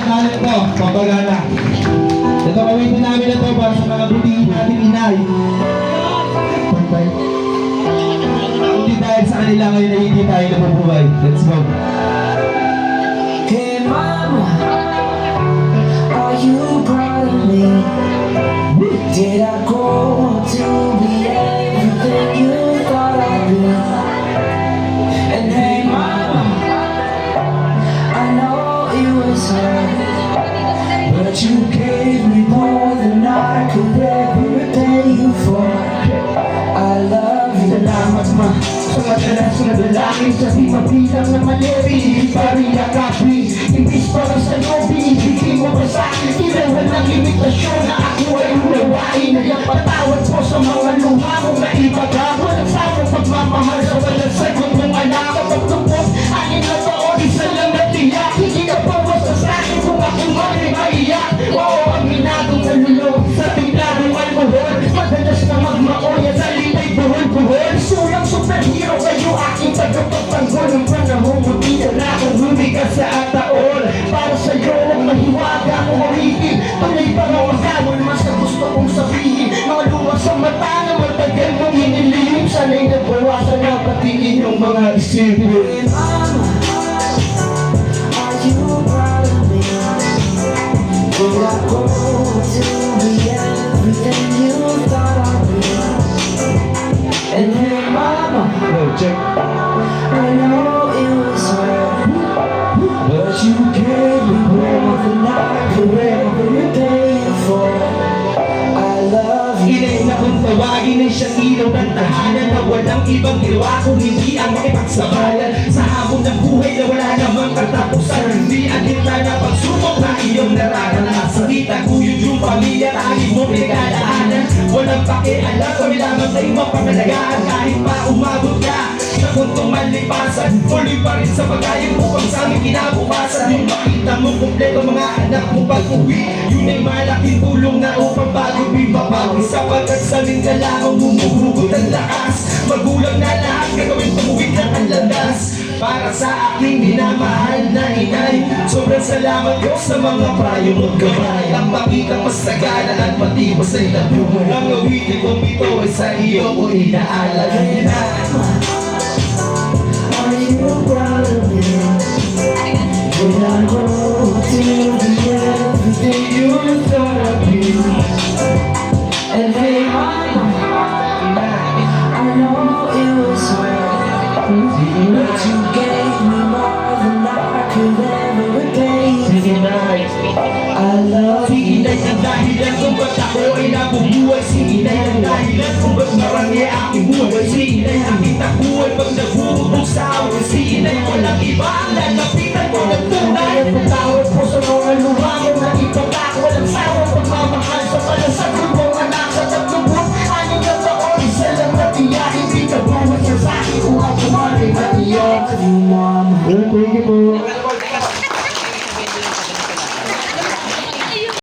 talent ko, pambagana. Ito kawitin namin na to para sa mga butihin nating inay. Hindi dahil sa kanila ngayon ay hindi tayo nabubuhay. Let's go. Hey mama, are you proud of me? Did I grow to be everything you thought I'd be? And hey mama, I know it was hard, but you gave me more than I could ever repay you for. I love you. Salamat ma sa madalas na dalangin sa di mabilang na maleri. Hindi pa rin nakapi. Imbis para sa'yo, binibigay mo pa sa'kin. Ilan ng limitasyon na ako ay unawain. Nagpatawad po sa mga luha mong naibaga. Walang sakong pagmamahal sa walang sagot mong anak. Kapag tupos, anin na taon, isa lang na tiyak. Hindi ka pawas sa sa'kin kung ako man ay maiyak. Oo, ang ginagong nalulog sa tinglarong alkohol. Madalas na magmaoy at salita'y buhol-buhol. Sulang superhero kayo, aking tagapagtanggol. Ang panahon mo, di na akong humigas sa ataol. Para sa'yo ang mahiwaga mo mariti. Tunay pa nga magkamol, mas na gusto kong sabihin. Mga luwag sa mata na matagal mong inilihim. Sana'y nagbawasan na pati inyong mga isipin. Hey mama, are you proud of me? Did I grow to be everything you thought I'd be? And hey mama, Check. I know it was hard, but you gave me more than I could ever repay you for. I love you. Inay na kung tawagin ay siyang ilaw ng tahanan na walang ibang ginawa kung hindi ang makipagsabayan sa hamon ng buhay na wala namang katapusan. Hindi ang kita na pagsubok na iyong nararanasan. Itaguyod yung pamilya, tanging mo pinagdaanan. Walang pakialam, kami lamang tayo mapangalagaan. Kahit pa umabot ka sa puntong malipasan, tuloy pa rin sa pagayang upang sa aming kinabukasan. Yung makita mo kompleto mga anak mo pag-uwi, yun ay malaking tulong na upang bago bibabawi. Sapagkat sa aming kailangang humuhugot ang lakas. Magulang na lahat, gagawin tumuwid lang ang landas. Para sa aking minamahal na inay, sobrang salamat ko sa mga payo mo't gabay. Ang makitang masagalan at matibos ay nabuhay. Ang awitin kong ito ay sa iyo ko inaalagay na. Are you proud of me? Did I grow to be everything you thought I'd be? And hey mama, I know it was hard, but you gave me more than I could ever repay you for. I love Si you. inay ang dahilan kung ba't ako ay nabubuhay. Si inay ang dahilan kung ba't marami aking buhay. Si inay ang aking takuhay pag nabuhubog sa awan. Si inay walang iba